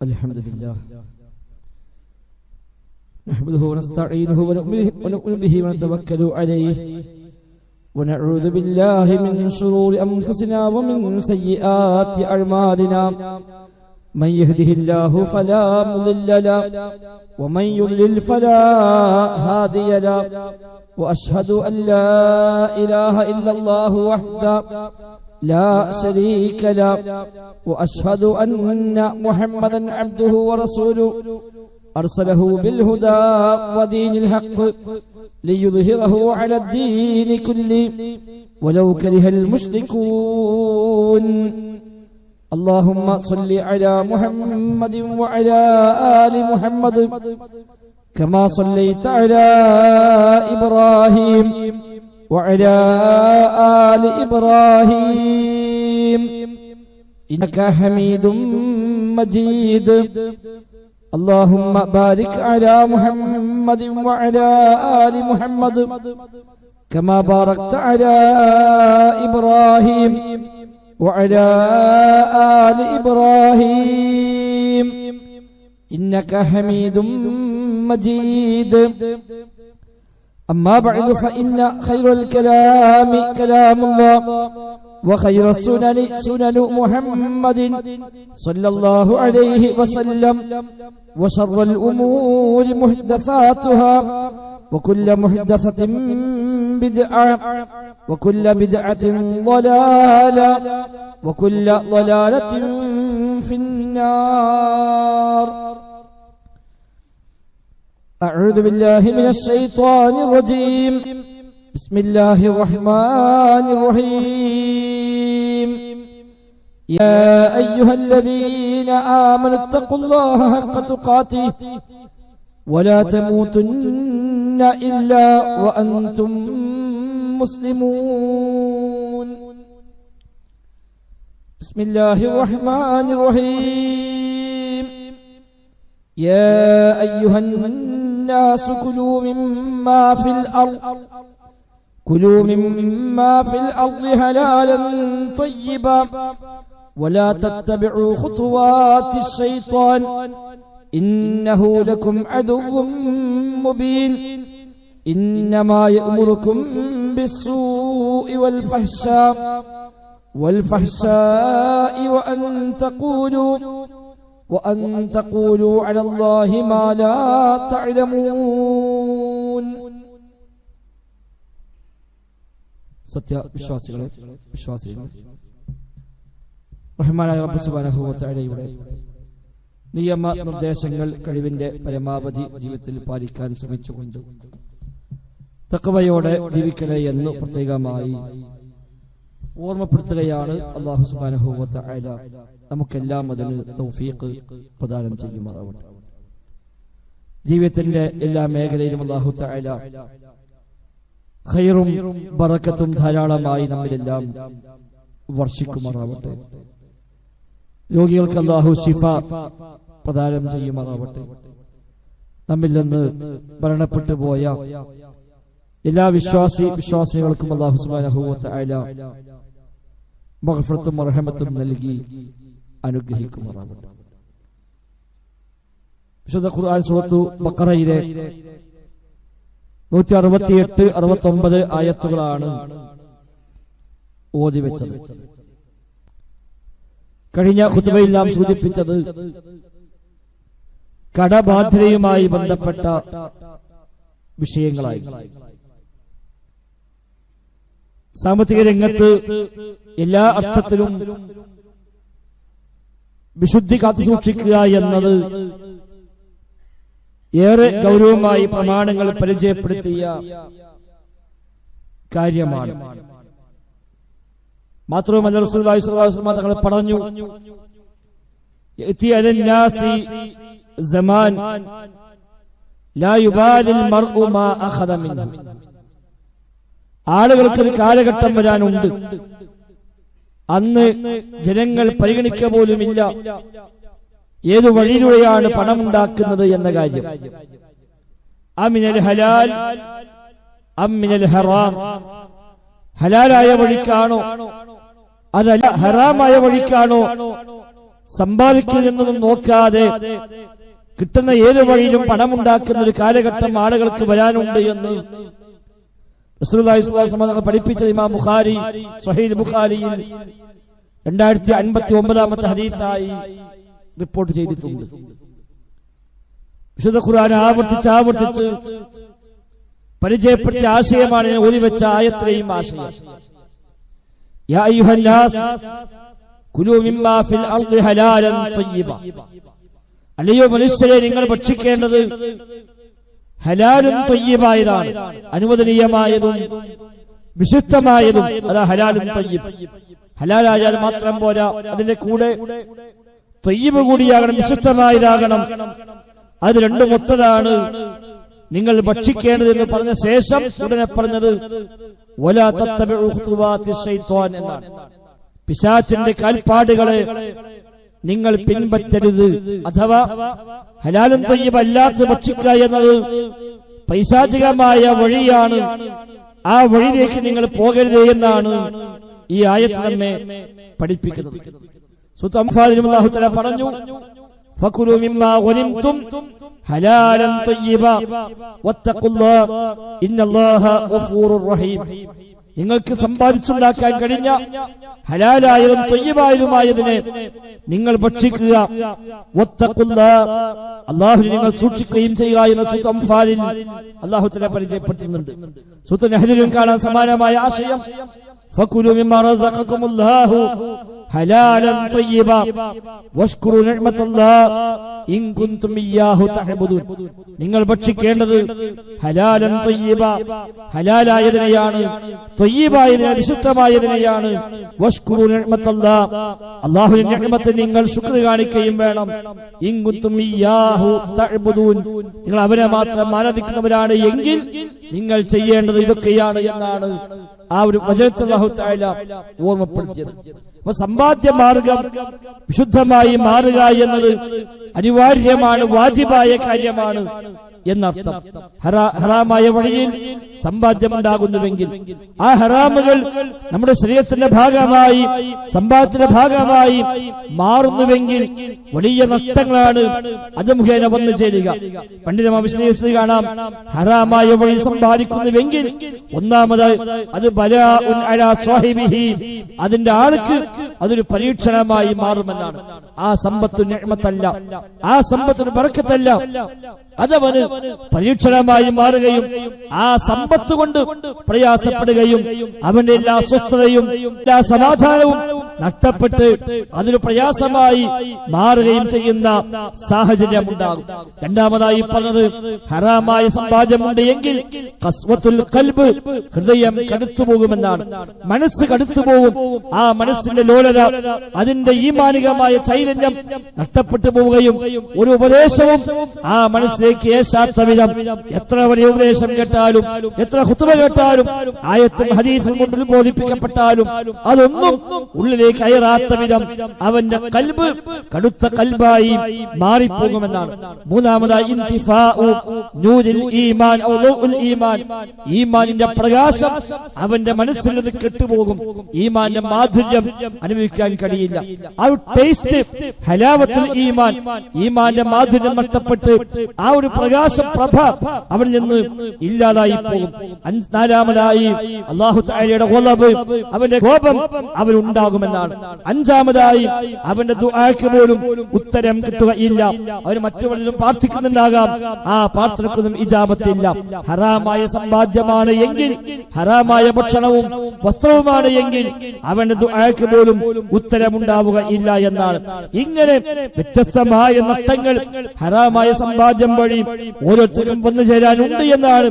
الحمد لله نحمده ونستعينه ونؤمن به ونتوكل عليه ونعوذ بالله من شرور أنفسنا ومن سيئات أعمالنا من يهده الله فلا مضل له ومن يضلل فلا هادي له وأشهد أن لا إله إلا الله وحده لا شريك له وأشهد أن محمدا عبده ورسوله أرسله بالهدى ودين الحق ليظهره على الدين كله ولو كره المشركون اللهم صل على محمد وعلى آل محمد كما صليت على إبراهيم وعلى آل إبراهيم إنك حميد مجيد اللهم بارك على محمد وعلى آل محمد كما باركت على إبراهيم وعلى آل إبراهيم إنك حميد مجيد أما بعد فإن خير الكلام كلام الله وخير السنن سنن محمد صلى الله عليه وسلم وشر الأمور محدثاتها وكل محدثة بدعة وكل بدعة ضلالة وكل ضلالة في النار أعوذ بالله من الشيطان الرجيم بسم الله الرحمن الرحيم يا أيها الذين آمنوا اتقوا الله حق تقاته ولا تموتن إلا وأنتم مسلمون بسم الله الرحمن الرحيم يا أيها الناس كلوا مما في الأرض حلالا طيبا ولا تتبعوا خطوات الشيطان إنه لكم عدو مبين إنما يأمركم بالسوء والفحشاء وأن تقولوا على الله ما لا تعلمون സത്യവിശ്വാസികളെ റഹ്മാനായ റബ്ബ് സുബ്ഹാനഹു വ തആലയുടെ നിയമ നിർദ്ദേശങ്ങൾ കഴിവിന്റെ പരമാവധി ജീവിതത്തിൽ പാലിക്കാൻ ശ്രമിച്ചുകൊണ്ട് തഖ്വയോടെ ജീവിക്കണേ എന്ന് പ്രത്യേകമായി ഓർമ്മപ്പെടുത്തുകയാണ്. അല്ലാഹു സുബ്ഹാനഹു വ തആല നമുക്കെല്ലാം അതിന് തൗഫീഖ് പ്രദാനം ചെയ്യുമാറാവട്ടെ. ജീവിതത്തിന്റെ എല്ലാ മേഖലയിലും അല്ലാഹു തആല ഖൈറും ബറക്കത്തും ധാരാളമായി നമ്മിലെല്ലാം വർഷിക്കുമാറാവട്ടെ. രോഗികൾക്ക് അല്ലാഹു ശിഫ പ്രദാനം ചെയ്യുമാറാവട്ടെ. നമ്മിൽ നിന്ന് മരണപ്പെട്ടു പോയ എല്ലാ വിശ്വാസികൾക്കും അല്ലാഹു സുബ്ഹാനഹു വ തആല മഗ്ഫിറത്തും റഹ്മത്തും നൽകി അനുഗ്രഹിക്കുമാറാവട്ടെ. വിശുദ്ധ ഖുർആൻ സൂറത്തു ബഖറയിലെ 168-69 ആയത്തുകളാണ് ഓതി വെച്ചത്. കഴിഞ്ഞ ഖുതുബയിൽ നാം സൂചിപ്പിച്ചത് കടബാധ്യതയുമായി ബന്ധപ്പെട്ട വിഷയങ്ങളായി. സാമ്പത്തിക രംഗത്ത് എല്ലാ അർത്ഥത്തിലും വിശുദ്ധി കാത്തുസൂക്ഷിക്കുക എന്നത് ഏറെ ഗൗരവമായി പ്രമാണങ്ങൾ പരിചയപ്പെടുത്തിയ കാര്യമാണ്. മാത്രവുമല്ല റസൂലുള്ളാഹി സ്വല്ലല്ലാഹു അലൈഹി വസല്ലം തങ്ങൾ പറഞ്ഞു, യഅതി അലന്നാസി സമാൻ ലാ യുബാലിൽ മർഉ മാ അഖദ മിൻഹു. ആളുകൾക്ക് ഒരു കാലഘട്ടം വരാനുണ്ട്, അന്ന് ജനങ്ങൾ പരിഗണിക്കുക പോലുമില്ല ഏതു വഴിയിലൂടെയാണ് പണമുണ്ടാക്കുന്നത് എന്ന കാര്യം. അമിനൽ ഹലാൽ അമിനൽ ഹറാം, ഹലാലായ വഴിക്കാണോ അതല്ല ഹറാമായ വഴിക്കാണോ സമ്പാദിക്കുന്നതൊന്നും നോക്കാതെ കിട്ടുന്ന ഏത് വഴിയിലും പണമുണ്ടാക്കുന്ന ഒരു കാലഘട്ടം ആളുകൾക്ക് വരാനുണ്ട് എന്ന് റസൂലുള്ളാഹി സ്വല്ലല്ലാഹു അലൈഹി വസല്ലം പഠിപ്പിച്ച ഇമാം ബുഖാരി സ്വഹീഹ് ബുഖാരിയിൽ 2059 ഹദീസായി റിപ്പോർട്ട് ചെയ്തിട്ടുണ്ട്. വിശുദ്ധ ഖുർആൻ ആവർത്തിച്ച് പരിചയപ്പെടുത്തിയ ആശയമാണ് ഞാൻ ഓതിവെച്ച ആയത്തിലെയും ആശയം. യാ അയ്യുഹന്നാസ് കുലൂ മിമ്മാ ഫിൽ അർളി ഹലാലൻ ത്വയ്യിബ. അല്ലയോ മനുഷ്യരെ, നിങ്ങൾ ഭക്ഷിക്കേണ്ടത് ഹലാലും ത്വയ്യിബായതാണ്, അനുവദനീയമായതും വിശുദ്ധമായതും. അതാ ഹലാലും ത്വയ്യിബ്. ഹലാലായാൽ മാത്രം പോരാ, അതിന്റെ കൂടെ ത്വയ്യിബ് കൂടിയാകണം, വിശുദ്ധമായതാകണം. അത് രണ്ടും ഒത്തതാണ് നിങ്ങൾ ഭക്ഷിക്കേണ്ടത് എന്ന് പറഞ്ഞ ശേഷം ഉടനെ പറഞ്ഞത് വലാ തത്തബിഉ ഖുതുവാതി ശൈത്വാൻ എന്നാണ്. പിശാചിന്റെ കാൽപ്പാടുകളെ നിങ്ങൾ പിൻപറ്റരുത്. അഥവാ ഹലാലും ത്വയ്യിബ് അല്ലാത്ത ഭക്ഷിക്കുക എന്നത് പൈശാചികമായ വഴിയാണ്. ആ വഴിയിലേക്ക് നിങ്ങൾ പോകരുത് എന്നാണ് ഈ ആയത്ത് നമ്മെ പഠിപ്പിക്കുന്നത്. സൂറത്ത് അൻഫാലിൽ അല്ലാഹു തആല പറഞ്ഞു, ഫകുലൂ മിമ്മാ ഗനിംതും ഹലാലൻ ത്വയ്യിബ വത്തഖുല്ലാഹ ഇന്നല്ലാഹ ഗഫൂറുർ റഹീം. നിങ്ങൾക്ക് സമ്പാദിച്ചുണ്ടാക്കാൻ കഴിഞ്ഞ ഹലാലായതും ത്വയ്യിബായതുമായതിനെ നിങ്ങൾ ഭക്ഷിക്കുക. വത്തഖുല്ലാഹ, അല്ലാഹുവിനെ നിങ്ങൾ സൂക്ഷിക്കുകയും ചെയ്യുക എന്ന് സൂറത്ത് അൻഫാലിൽ അല്ലാഹു തആല പരിചയപ്പെടുത്തുന്നുണ്ട്. സൂറത്ത് നഹ്ലിലും കാണാൻ സമാനമായ ആശയം. ഫകുലൂ മിമ്മാ റസഖകുമുല്ലാഹു ഹലാലൻ ത്വയ്യിബ വഷ്കുറു നിഅമത്തല്ലാഹ് ഇൻ കുൻതും ഇയ്യാഹു തഅബുദൂൻ. നിങ്ങൾ ഭക്ഷിക്കേണ്ടത് ഹലാലൻ ത്വയ്യിബ, ഹലാലായതിനെയാണ്, ത്വയ്യിബായതിനെ, വിശുദ്ധമായതിനെയാണ്. വഷ്കുറു നിഅമത്തല്ലാഹ്, അല്ലാഹുവിന്റെ നിഅമത്ത് നിങ്ങൾ ശുക്ർ കാണിക്കുകയും വേണം. ഇൻ കുൻതും ഇയ്യാഹു തഅബുദൂൻ, നിങ്ങൾ അവനെ മാത്രം ആരാധിക്കുന്നവരാണ് എങ്കിൽ നിങ്ങൾ ചെയ്യേണ്ടത് ഇതൊക്കെയാണ് എന്നാണ് ആ ഒരു വചനത്തിൽ അല്ലാഹു തആല ഓർമ്മപ്പെടുത്തിയത്. അപ്പൊ സമ്പാദ്യ മാർഗം വിശുദ്ധമായി മാറുക എന്നത് അനിവാര്യമാണ്, വാജിബായ കാര്യമാണ് എന്നർത്ഥം. ഹറാമായ വഴിയിൽ സമ്പാദ്യമുണ്ടാകുന്നുവെങ്കിൽ ആ ഹറാമുകൾ നമ്മുടെ ശരീരത്തിന്റെ ഭാഗമായി, സമ്പാദ്യത്തിന്റെ ഭാഗമായി മാറുന്നുവെങ്കിൽ വലിയ നഷ്ടങ്ങളാണ് അത് മുഖേന വന്നു ചേരുക. പണ്ഡിതന്മാർ വിശദീകരിച്ചത് കാണാം. ഹറാമായ വഴി സമ്പാദിക്കുന്നുവെങ്കിൽ ഒന്നാമതായി അത് ബലാഉൻ അലാ സ്വാഹിബിഹി, അതിന്റെ ആൾക്ക് അതൊരു പരീക്ഷണമായി മാറുമെന്നാണ്. ആ സമ്പത്ത് നിഅമത്തല്ല, ആ സമ്പത്തിന് ബറക്കത്തല്ല, അതവന് പരീക്ഷണമായി മാറുകയും ആ സമ്പത്ത് കൊണ്ട് പ്രയാസപ്പെടുകയും അവന്റെ എല്ലാ സ്വസ്ഥതയും എല്ലാ സമാധാനവും നഷ്ടപ്പെട്ട് അതൊരു പ്രയാസമായി മാറുകയും ചെയ്യുന്ന സാഹചര്യം ഉണ്ടാകും. രണ്ടാമതായി പറഞ്ഞത് ഹറാമായ സമ്പാദ്യമുണ്ട് എങ്കിൽ ഖസ്വത്തുൽ ഖൽബ്, ഹൃദയം കടുത്തുപോകുമെന്നാണ്. മനസ്സ് കടുത്തുപോകും. ആ മനസ്സിന്റെ ലോലത, അതിന്റെ ഈമാനികമായ ചൈതന്യം നഷ്ടപ്പെട്ടു പോവുകയും ഒരു ഉപദേശവും ആ മനസ്സിലേക്ക് ഏശാത്ത വിധം എത്ര വലിയ ഉപദേശം കേട്ടാലും, എത്ര ഖുതുബ കേട്ടാലും, ആയത്തും ഹദീസും കൊണ്ട് ബോധിപ്പിക്കപ്പെട്ടാലും അതൊന്നും ഉള്ളിലേക്ക് കയറാത്ത വിധം അവന്റെ കൽബ് കടുത്ത കൽബായി മാറിപ്പോകുമെന്നാണ്. മൂന്നാമതായി ഇന്തിഫാഉ നൂരിൽ ഈമാൻ ഔ ലൗഉൽ ഈമാൻ, ഈമാനിന്റെ പ്രകാശം അവന്റെ മനസ്സിൽ നിന്ന് കെട്ടുപോകും. ഈമാന്റെ മാധുര്യം അനുഭവിക്കാൻ കഴിയില്ല. ആ ഒരു ടേസ്റ്റ്, ഹലാവത്തുൽ ഈമാൻ, ഈമാന്റെ മാധുര്യം നഷ്ടപ്പെട്ട് ആ ഒരു പ്രകാശ പ്രഭ അവനിൽ നിന്ന് ഇല്ലാതായി പോകും. നാലാമതായി അല്ലാഹു തആലയുടെ ഗളബ്, അവന്റെ കോപം അവനുണ്ടാകുമെന്നാണ്. അഞ്ചാമതായി അവന്റെ ദുആക്ക് പോലും ഉത്തരം കിട്ടുകയില്ല. അവന് മറ്റുള്ളവരും പ്രാർത്ഥിക്കുന്നുണ്ടാകാം, ആ പ്രാർത്ഥനക്കൊന്നും ഇജാബത്തില്ല. ഹറാമായ സമ്പാദ്യമാണ് എങ്കിൽ, ഹറാമായ ഭക്ഷണവും വസ്ത്രവുമാണ് എങ്കിൽ അവന്റെ ദുആക്ക് പോലും ഉത്തരമുണ്ടാവുകയില്ല എന്നാണ്. ഇങ്ങനെ വ്യത്യസ്തമായ നഷ്ടങ്ങൾ ഹറാമായ സമ്പാദ്യം വഴി ഓരോരുത്തർക്കും വന്നു ചേരാനുണ്ട് എന്നാണ്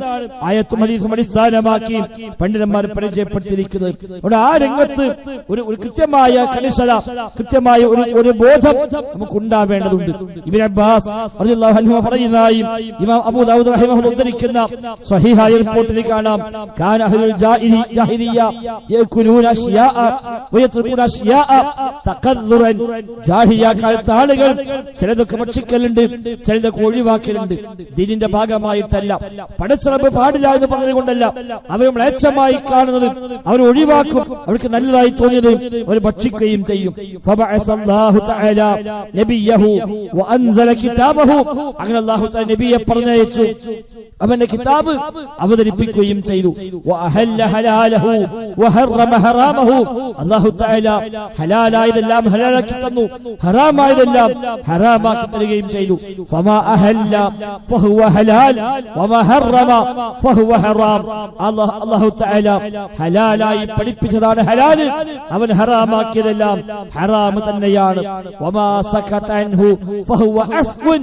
ആയത്തും ഹദീസും അടിസ്ഥാനമാക്കി പണ്ഡിതന്മാർ പരിചയപ്പെടുത്തിയിരിക്കുന്നത്. അവിടെ ആ രംഗത്ത് ഒരു കൃത്യമായ കണിശത, കൃത്യമായ ഒരു ബോധം നമുക്ക് ഉണ്ടാവേണ്ടതുണ്ട്. ഇബ്നു അബ്ബാസ് റളിയല്ലാഹു അൻഹു പറയുന്നതായി ഇമാം അബൂ ദാവൂദ് റഹിമഹുല്ലാഹു ഉദ്ധരിക്കുന്ന സ്വഹീഹായ റിപ്പോർട്ടിൽ കാണാം, കാന അഹ്ലുൽ ജാഹിലിയ്യ യഅകുലൂന അശ്യാഅ വയത്റുകൂന അശ്യാഅ തഖദ്ദുറൻ. ജാഹിലിയ്യ കാലത്തെ ആളുകൾ ചിലതൊക്കെ ഭക്ഷിക്കലുണ്ട്, ചിലതൊക്കെ ഒഴിവാക്കലുണ്ട്. ദീനിന്റെ ഭാഗമായിട്ടല്ല, പടച്ചറബ് പാടില്ല എന്ന് പറഞ്ഞുകൊണ്ടല്ല, അവർ മ്ലേച്ഛമായി കാണുന്നത് അവർ ഒഴിവാക്കും, അവർക്ക് നല്ലതായി തോന്നിയത് അവർ ഭക്ഷിക്കുകയും ചെയ്യും. അങ്ങനെ അല്ലാഹു തആല നബിയെ പറഞ്ഞയച്ചു, അവന്റെ കിതാബ് അവതരിപ്പിക്കുകയും ചെയ്തു. അല്ലാഹു തആല ഹലാലായതെല്ലാം ഹലാലാക്കി തന്നു, ഹറാമായതെല്ലാം ഹറാമാക്കി തരികയും ചെയ്തു. ഫമാ അഹല്ല ഫഹുവ ഹലാൽ വമാ ഹറമ ഫഹുവ ഹറാം. അല്ലാഹു തആല ഹലാലായി പഠിപ്പിച്ചതാണ് ഹലാൽ, അവൻ ഹറാമാക്കിയതെല്ലാം ഹറാം തന്നെയാണ്. വമാ സകത അൻഹു ഫഹുവ അഫ്വൻ.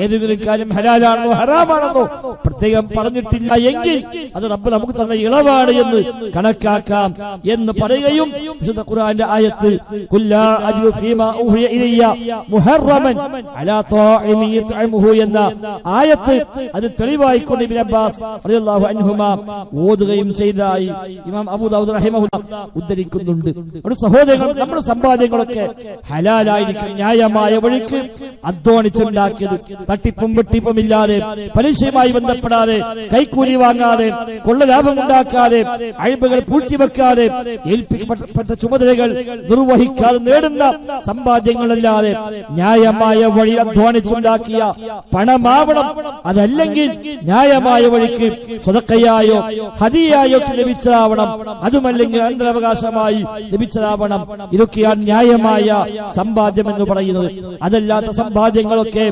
ഏതെങ്കിലും കാര്യം ഹലാലാണെന്നോ ഹറാമാണെന്നോ പ്രത്യേകം പറഞ്ഞിട്ടില്ല എങ്കിൽ അത് റബ്ബ് നമുക്ക് തന്ന ഇളവാണ് എന്ന് കണക്കാക്കാം എന്ന് പറയുകയും വിശുദ്ധ ഖുർആന്റെ ആയത്ത് ഖുല്ലാ അജ്ലു ഫീമാ ഉഹിയ ഇലയ്യ മുഹറമൻ അലാ ത്വാഇമി യത്അമുഹു എന്ന ആയത്ത് അത് തെളിവായിക്കൊണ്ട് ഇബ്നു അബ്ബാസ് റളിയല്ലാഹു അൻഹുമാ ഓതുകയും ചെയ്തതായി ഇമാം അബൂ ദാവൂദ് റഹിമഹുല്ലാഹ് ഉദ്ധരിക്കുന്നുണ്ട്. ഒരു സഹോദരങ്ങൾ, നമ്മുടെ സമ്പാദ്യങ്ങളൊക്കെ ഹലാലായിരിക്കും, ന്യായമായ വഴിക്ക് അധ്വാനിച്ചുണ്ടാക്കിയത്, തട്ടിപ്പും വെട്ടിപ്പും ഇല്ലാതെ, പലിശയുമായി ബന്ധപ്പെടാതെ, കൈക്കൂലി വാങ്ങാതെ, കൊള്ള ലാഭം ഉണ്ടാക്കാതെ, അഴിബുകൾ പൂഴ്ത്തിവെക്കാതെ, ഏൽപ്പിക്കപ്പെട്ട ചുമതലകൾ നിർവഹിക്കാതെ നേടുന്ന സമ്പാദ്യങ്ങളല്ലാതെ ന്യായമായ വഴി അധ്വാനിച്ചുണ്ടാക്കിയ പണമാവണം. അതല്ലെങ്കിൽ ന്യായമായ വഴിക്ക് സ്വതക്കയായോ ഹദിയായോ ലഭിച്ചതാവണം, അതുമല്ലെങ്കിൽ അനന്തരാവകാശമായി ലഭിച്ചതാവണം. ഇതൊക്കെയാണ് ന്യായമായ സമ്പാദ്യം എന്ന് പറയുന്നത്. അതല്ലാത്ത സമ്പാദ്യങ്ങളൊക്കെ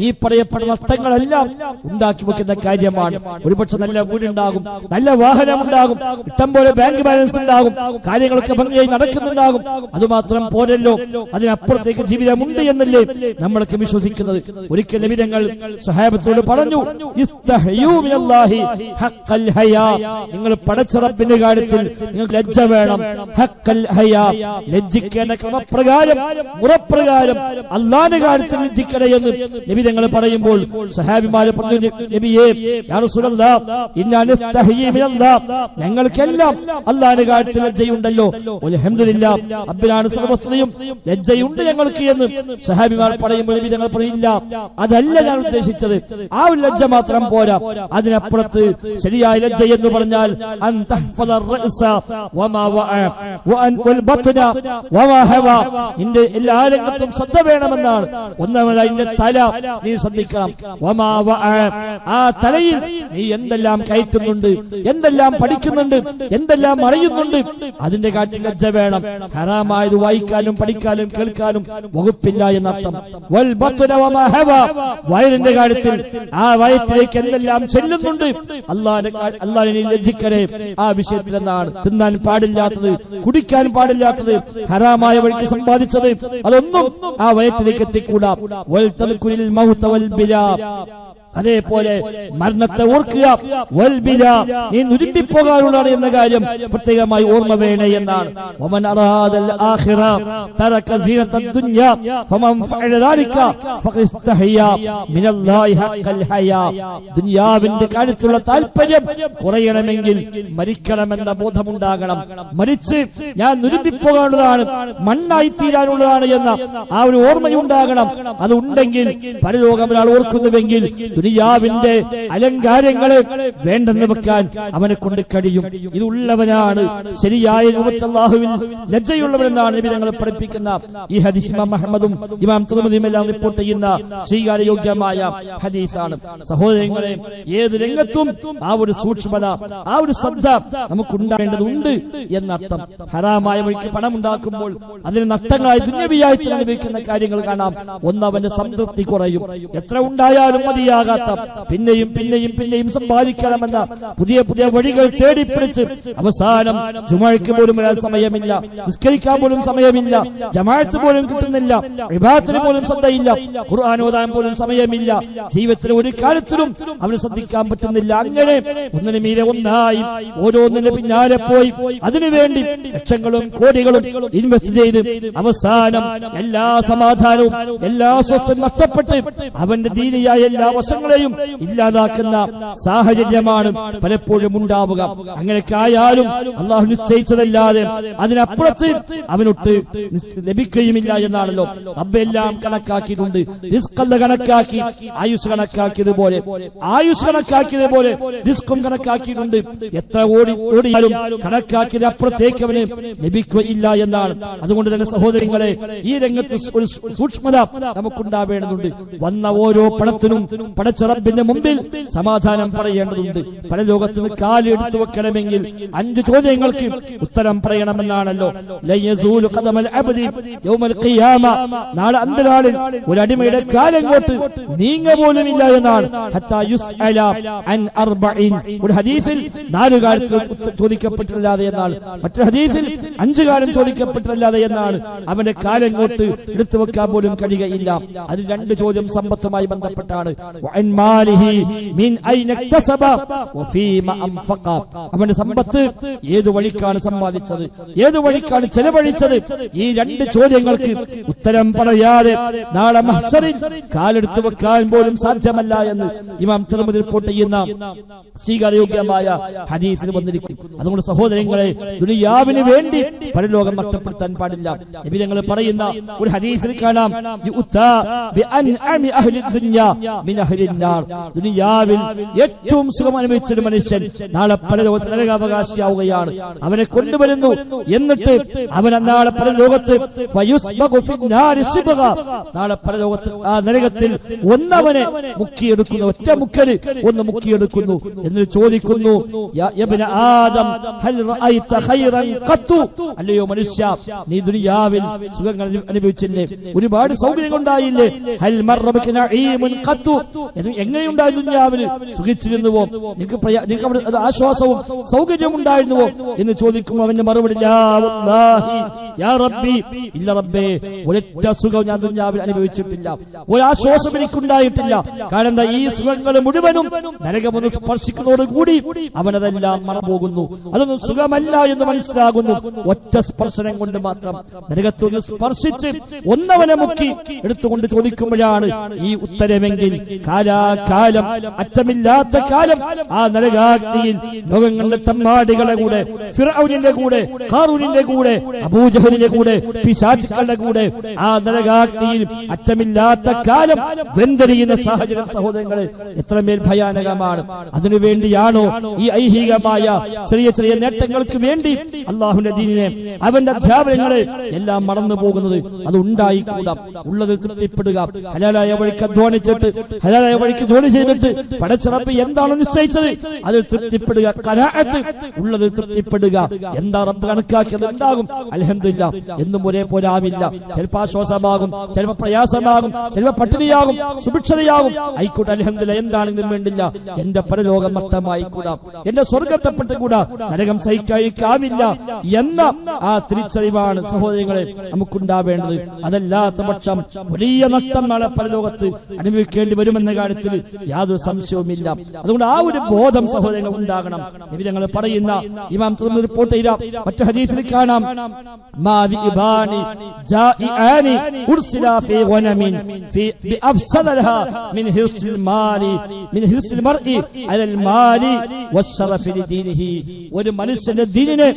ഈ പറയപ്പെടുന്ന നഷ്ടങ്ങളെല്ലാം ഉണ്ടാക്കി വെക്കുന്ന കാര്യമാണ്. ഒരുപക്ഷെ നല്ല വീടുണ്ടാകും, നല്ല വാഹനമുണ്ടാകും, ഇഷ്ടം പോലെ ബാങ്ക് ബാലൻസ് ഉണ്ടാകും, കാര്യങ്ങളൊക്കെ ഭംഗിയായി നടക്കുന്നുണ്ടാകും. അതുമാത്രം പോരല്ലോ, അതിനപ്പുറത്തേക്ക് ജീവിതമുണ്ട് എന്നല്ലേ നമ്മളൊക്കെ വിശ്വസിക്കുന്നത്. ഒരിക്കൽ നബി തങ്ങൾ സ്വഹാബത്തോട് പറഞ്ഞു, ഇസ്തഹയൂ മിനല്ലാഹി ഹഖൽ ഹയാ. നിങ്ങൾ പടച്ച റബ്ബിന്റെ കാര്യത്തിൽ നിങ്ങൾക്ക് ലജ്ജ വേണം. ഹഖൽ ഹയാ, ലജ്ജിക്കേണ്ട ക്രമപ്രകാരം മുറപ്രകാരം അല്ലാഹുവിന്റെ കാര്യത്തിൽ ലജ്ജിക്കണേ എന്ന് നബി തങ്ങൾ പറയുമ്പോൾ സ്വഹാബിമാരെ പറഞ്ഞു, നബിയേ യാ റസൂലല്ലാഹ് ഇന്നാ നസ്തഹയി മിനല്ലാഹ്, ഞങ്ങൾക്കെല്ലാം അല്ലാഹുവിന്റെ കാര്യത്തിൽ ലജ്ജയുണ്ടല്ലോ. അൽഹംദുലില്ലാഹ്, റബ്ബിനാണ് സർവസ്വയും, ലജ്ജയുണ്ട് ഞങ്ങൾക്ക് എന്ന് സ്വഹാബിമാർ പറയുമ്പോൾ നബി തങ്ങൾ പറയില്ല, അതല്ല ഞാൻ ഉദ്ദേശിച്ചത്. ആ ഒരു ലജ്ജ മാത്രം പോരാ, അതിനപ്പുറത്ത് ശരിയായ ലജ്ജ എന്ന് പറഞ്ഞാൽ അൻ തഹ്ഫദ റഅസ വമാ വഅ വഅൻ വൽ ബത്ന വമാ ഹവ. നിന്റെ എല്ലാ രംഗത്തും ശ്രദ്ധ വേണമെന്നാണ്. ഒന്നാമതായി നിന്റെ തല നീ ശ്രദ്ധിക്കണം. വമാ വഅ, ആ തലയിൽ നീ എന്തെല്ലാം കയറ്റുന്നുണ്ട്, എന്തെല്ലാം പഠിക്കുന്നുണ്ട്, എന്തെല്ലാം അറിയുന്നുണ്ട്, അതിന്റെ കാര്യത്തിൽ ലജ്ജ വേണം. ഹറാമായത് വായിക്കാനും പഠിക്കാനും കേൾക്കാനും വകുപ്പില്ല എന്നർത്ഥം. വൽ ബത്ന വമാ ഹവ, വയറിന്റെ കാര്യത്തിൽ ആ വയറ്റിലേക്ക് എന്തെല്ലാം ചെല്ലുന്നുണ്ട്, അല്ലാഹുവിനെ ലജ്ജിക്കണേ ആ വിഷയത്തിൽ എന്നാണ്. തിന്നാൻ പാടില്ലാത്തത്, കുടിക്കാൻ പാടില്ലാത്തത്, ഹറാമായ വഴിക്ക് സമ്പാദിച്ചത്, അതൊന്നും ആ വയറ്റിലേക്ക് എത്തിക്കൂടാ. വൽ തദ്കുരിൽ മൗത വൽ ബിലാ, അതേപോലെ മരണത്തെ ഓർക്കുക. നീ നുരുമ്പിപ്പോകാനുള്ളതാണ് എന്ന കാര്യം പ്രത്യേകമായി ഓർമ്മ വേണേ എന്നാണ്. ദുനിയാവിന്റെ കാര്യത്തിലുള്ള താല്പര്യം കുറയണമെങ്കിൽ മരിക്കണമെന്ന ബോധമുണ്ടാകണം. മരിച്ച് ഞാൻ നുരുമ്പിപ്പോകാനുള്ളതാണ്, മണ്ണായി തീരാനുള്ളതാണ് എന്ന ആ ഒരു ഓർമ്മയുണ്ടാകണം. അത് ഉണ്ടെങ്കിൽ പരലോകം ഒരാൾ ഓർക്കുന്നുവെങ്കിൽ ദുനിയാവിന്റെ അലങ്കാരങ്ങളെ വേണ്ടെന്ന് വെക്കാൻ അവനെ കൊണ്ട് കഴിയും. ഇതുള്ളവനാണ് ശരിയായ രൂപത്തിൽ അല്ലാഹുവിൽ ലജ്ജയുള്ളവരെന്നാണ് നബി തങ്ങൾ പഠിപ്പിക്കുന്ന ഈ ഹദീസ് ഇമാം അഹ്മദും ഇമാം തിർമിദിയും എല്ലാം റിപ്പോർട്ട് ചെയ്യുന്ന സ്വീകാര്യയോഗ്യമായ ഹദീസാണ്. സഹോദരങ്ങളെ, ഏത് രംഗത്തും ആ ഒരു സൂക്ഷ്മത, ആ ഒരു ശ്രദ്ധ നമുക്കുണ്ടാകേണ്ടതുണ്ട് എന്നർത്ഥം. ഹറാമായ വഴിക്ക് പണം ഉണ്ടാക്കുമ്പോൾ അതിന് നഷ്ടങ്ങളായി ദുന്യവിയായി അനുഭവിക്കുന്ന കാര്യങ്ങൾ കാണാം. ഒന്നവന്റെ സംതൃപ്തി കുറയും. എത്ര ഉണ്ടായാലും മതിയാകാത്ത, പിന്നെയും പിന്നെയും പിന്നെയും സമ്പാദിക്കണമെന്ന പുതിയ പുതിയ വഴികൾ തേടിപ്പിടിച്ച് അവസാനം ജുമുഅക്ക് പോലും വരാൻ സമയമില്ല, നിസ്കരിക്കാൻ പോലും സമയമില്ല, ജമാഅത്ത് പോലും കിട്ടുന്നില്ല, ഇബാദത്തിന് പോലും ശ്രദ്ധയില്ല, ഖുർആൻ ഓതാൻ പോലും സമയമില്ല, ജീവിതത്തിലെ ഒരു കാര്യത്തിലും അവന് ശ്രദ്ധിക്കാൻ പറ്റുന്നില്ല. അങ്ങനെ ഒന്നിനു മീതെ ഒന്നായി ഓരോന്നിന്റെ പിന്നാലെ പോയി അതിനുവേണ്ടി ലക്ഷങ്ങളും കോടികളും ഇൻവെസ്റ്റ് ചെയ്ത് അവസാനം എല്ലാ സമാധാനവും എല്ലാ സ്വസ്ഥയും നഷ്ടപ്പെട്ട് അവന്റെ ദീനിയായ എല്ലാ വശങ്ങളും അവസരങ്ങളെയും ഇല്ലാതാക്കുന്ന സാഹചര്യമാണ് പലപ്പോഴും ഉണ്ടാവുക. അങ്ങനെയൊക്കെ ആയാലും അള്ളാഹു നിശ്ചയിച്ചതല്ലാതെ അതിനപ്പുറത്ത് അവനൊട്ട് ലഭിക്കുകയുമില്ല എന്നാണല്ലോ. റബ്ബെല്ലാം കണക്കാക്കിയിട്ടുണ്ട്. റിസ്ക് അല്ലാഹു കണക്കാക്കി, ആയുസ് കണക്കാക്കിയതുപോലെ റിസ്കും കണക്കാക്കിയിട്ടുണ്ട്. എത്ര ഓടിയാലും കണക്കാക്കിയത് അപ്പുറത്തേക്ക് അവന് ലഭിക്കുകയില്ല എന്നാണ്. അതുകൊണ്ട് തന്നെ സഹോദരങ്ങളെ, ഈ രംഗത്ത് ഒരു സൂക്ഷ്മത നമുക്കുണ്ടാവേണ്ടതുണ്ട്. വന്ന ഓരോ പണത്തിനും പടച്ച റബ്ബിന്റെ മുമ്പിൽ സമാധാനം പറയേണ്ടതുണ്ട്. പല ലോകത്തിന് കാല് എടുത്തു വെക്കണമെങ്കിൽ 5 ചോദ്യങ്ങൾക്ക് ഉത്തരം പറയണമെന്നാണല്ലോ. നാളെ അന്ത്യനാളിൽ ഒരു അടിമയുടെ കാലങ്ങോട്ട് നീങ്ങ പോലുമില്ല എന്നാണ്. ഒരു ഹദീസിൽ 4 കാലത്ത് ചോദിക്കപ്പെട്ടില്ലാതെ എന്നാണ്, മറ്റൊരു ഹദീസിൽ 5 കാലം ചോദിക്കപ്പെട്ടില്ലാതെ എന്നാണ്. അവന്റെ കാലങ്ങോട്ട് എടുത്തു വെക്കാൻ പോലും കഴിയുകയില്ല. അതിൽ 2 ചോദ്യം സമ്പത്തുമായി ബന്ധപ്പെട്ടാണ്. അവന്റെ സമ്പത്ത് ഏതു വഴിക്കാണ് സമ്പാദിച്ചത്, ഏതു വഴിക്കാണ് ചെലവഴിച്ചത്? ഈ 2 ചോദ്യങ്ങൾക്ക് ഉത്തരം പറയാതെ നാളെ മഹ്ശറിൽ കാലെടുത്തു വെക്കാൻ പോലും സാധ്യമല്ല എന്ന് ഇമാം തിർമിദി റിപ്പോർട്ട് ചെയ്യുന്ന സ്വീകാര്യോഗ്യമായ ഹദീസിൽ വന്നിരിക്കും. അതുകൊണ്ട് സഹോദരങ്ങളെ, ദുനിയാവിന് വേണ്ടി പരലോകം നഷ്ടപ്പെടുത്താൻ പാടില്ല. നബി തങ്ങൾ പറയുന്ന ഒരു ഹദീസിൽ കാണാം, ദുനിയാവിൽ ഏറ്റവും സുഖം അനുഭവിച്ച ഒരു മനുഷ്യൻ നാളെ പരലോകത്ത് നരകാവകാശിയാവുകയാണ്. അവനെ കൊണ്ടുവരുന്നു, എന്നിട്ട് അവൻ നാളെ പരലോകത്ത് നാളെ പരലോകത്ത് ആ നരകത്തിൽ ഒന്നവനെ മുക്കിയെടുക്കുന്നു, ഒറ്റ മുക്കല് ഒന്ന് മുക്കിയെടുക്കുന്നു. എന്നിട്ട് ചോദിക്കുന്നു, അല്ലയോ മനുഷ്യ, നീ ദുനിയാവിൽ സുഖങ്ങൾ അനുഭവിച്ചില്ലേ, ഒരുപാട് സൗകര്യങ്ങൾ ഉണ്ടായില്ലേ? എങ്ങനെയുണ്ടായി ദുനിയാവിൽ? സുഖിച്ചിരുന്നുവോ? നിങ്ങൾക്ക് അവിടെ ആശ്വാസവും സൗകര്യവും ഉണ്ടായിരുന്നുവോ എന്ന് ചോദിക്കുമ്പോൾ അവന്റെ മറുപടി, യാ റബ്ബി, ഇല്ല റബ്ബേ, ഒരൊറ്റ സുഖം ഞാൻ ദുനിയാവിൽ അനുഭവിച്ചിട്ടില്ല, ഒരാശ്വാസം എനിക്കുണ്ടായിട്ടില്ല. കാരണം ഈ സുഖങ്ങൾ മുഴുവനും നരകമൊന്ന് സ്പർശിക്കുന്നതോടുകൂടി അവനതെല്ലാം മറന്നുപോകുന്നു. അതൊന്നും സുഖമല്ല എന്ന് മനസ്സിലാകുന്നു. ഒറ്റ സ്പർശനം കൊണ്ട് മാത്രം നരകത്തൊന്ന് സ്പർശിച്ച് ഒന്നവനെ മുക്കി എടുത്തുകൊണ്ട് ചോദിക്കുമ്പോഴാണ് ഈ ഉത്തരമെങ്കിൽ കാലാകാലം, അറ്റമില്ലാത്ത കാലം ആ നരകാഗ്നിയിൽ ലോകങ്ങളുടെ തമ്മാടികളുടെ കൂടെ, ഫിർഔനിന്റെ കൂടെ, ഖാറൂനിന്റെ കൂടെ, അബൂജഹലിന്റെ കൂടെ, പിശാചുക്കളുടെ കൂടെ ആ നരകാഗ്നിയിൽ അറ്റമില്ലാത്ത കാലം വെന്തെറിയുന്ന സാഹചര്യം സഹോദരങ്ങളെ എത്രമേൽ ഭയാനകമാണ്. അതിനുവേണ്ടിയാണോ ഈ ഐഹികമായ ചെറിയ ചെറിയ നേട്ടങ്ങൾക്ക് വേണ്ടി അള്ളാഹുവിന്റെ ദീനിനെ, അവന്റെ അധ്യാപനങ്ങളെ എല്ലാം മറന്നു പോകുന്നത്? അത് ഉണ്ടായിക്കൂടാ. ഉള്ളത് തൃപ്തിപ്പെടുക, ഹലാലായ വഴിക്ക് അധ്വാനിച്ചിട്ട്, ഹലാലായ വഴിക്ക് ജോലി ചെയ്തിട്ട് പടച്ച റബ്ബ് എന്താണോ നിശ്ചയിച്ചത് അതിൽ തൃപ്തിപ്പെടുക, ഖനാഅത്ത്, ഉള്ളത് തൃപ്തിപ്പെടുക. എന്താ റബ്ബ് കണക്കാക്കിയത് ഉണ്ടാകും, അൽഹംദുലില്ലാ. എന്നും ഒരേപോലെ ആവില്ല. ചിലപ്പോൾ ആശ്വാസമാകും, ചിലപ്പോൾ പ്രയാസമാകും, ചിലപ്പോൾ പട്ടിണിയാകും, സുഭിക്ഷതയാകും. ആയിക്കോട്ടെ, അൽഹംദുലില്ലാ, എന്താണെങ്കിലും വേണ്ടില്ല. എന്റെ പരലോകം നഷ്ടമായിക്കൂടാ, എന്റെ സ്വർഗത്തെപ്പെട്ടുകൂടാ, നരകം സഹിക്കാവില്ല എന്ന ആ തിരിച്ചറിവാണ് സഹോദരങ്ങളെ നമുക്കുണ്ടാവേണ്ടത്. അതല്ലാത്ത പക്ഷം വലിയ നഷ്ടം നാളെ പരലോകത്ത് അനുഭവിക്കേണ്ടി വരുമെന്ന കാര്യത്തിൽ യാതൊരു സംശയവുമില്ല. അതുകൊണ്ട് ആ ഒരു ബോധം സഹോദരങ്ങൾ ഉണ്ടാകണം. നബി തങ്ങൾ പറയുന്ന, ഇമാം തിർമിദി റിപ്പോർട്ട് ചെയ്ത മറ്റു ഹദീസിൽ കാണാം, ഒരു മനുഷ്യന്റെ ദീനിനെ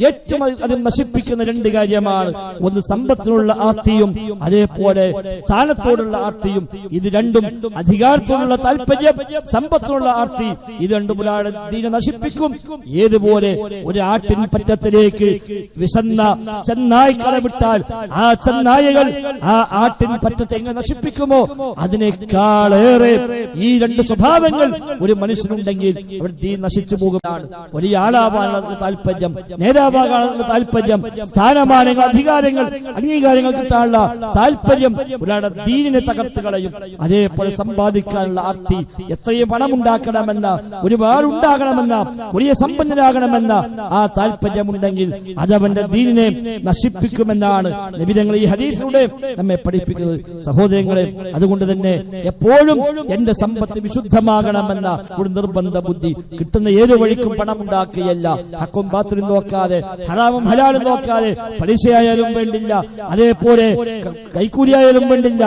ഏറ്റവും അധികം നശിപ്പിക്കുന്ന 2 കാര്യമാണ്. ഒന്ന് സമ്പത്തിനുള്ള ആർത്തിയും, അതേപോലെ സ്ഥാനത്തോടുള്ള ആർത്തിയും. ഇത് രണ്ടും, അധികാരത്തോടുള്ള താല്പര്യം, സമ്പത്തിനുള്ള ആർത്തി, ഇത് രണ്ടും ഒരാളുടെ ദീനെ നശിപ്പിക്കും. ഏതുപോലെ ഒരു ആട്ടിൻ പറ്റത്തിലേക്ക് വിശന്ന ചെന്നായ്ക്കളെ വിട്ടാൽ ആ ചെന്നായകൾ ആ ആട്ടിൻ പറ്റത്തെ എങ്ങനെ നശിപ്പിക്കുമോ അതിനേക്കാളേറെ ഈ 2 സ്വഭാവങ്ങൾ ഒരു മനുഷ്യനുണ്ടെങ്കിൽ അവർ ദീൻ നശിച്ചു പോകുകയാണ്. വലിയ ആളാവാനുള്ള താല്പര്യം, നേതാവാകാനുള്ള താല്പര്യം, സ്ഥാനമാനങ്ങൾ, അധികാരങ്ങൾ, അംഗീകാരങ്ങൾ കിട്ടാനുള്ള താല്പര്യം ഒരാളുടെ ദീനിനെ തകർത്ത് കളയും. അതേപോലെ സമ്പാദിക്കാനുള്ള ആർത്തി, എത്രയും പണം ഉണ്ടാക്കണമെന്ന, ഒരുപാട് ഉണ്ടാകണമെന്ന, വലിയ സമ്പന്നരാകണമെന്ന ആ താല്പര്യമുണ്ടെങ്കിൽ അതവന്റെ ദീനിനെ നശിപ്പിക്കുമെന്നാണ് നബി തങ്ങൾ ഈ ഹദീസിലൂടെ നമ്മെ പഠിപ്പിക്കുന്നത്. സഹോദരങ്ങളെ, അതുകൊണ്ട് തന്നെ എപ്പോഴും എന്റെ സമ്പത്ത് വിശുദ്ധമാകണമെന്ന ഒരു നിർബന്ധ ബുദ്ധി. കിട്ടുന്ന ഏത് വഴിക്കും പണം ഉണ്ടാക്കുകയല്ല, ഹക്കും ബാത്തിലും നോക്കാതെ, ഹറാമും ഹലാലും നോക്കാതെ, പലിശയായാലും വേണ്ടില്ല, അതേപോലെ കൈക്കൂലിയായാലും വേണ്ടില്ല,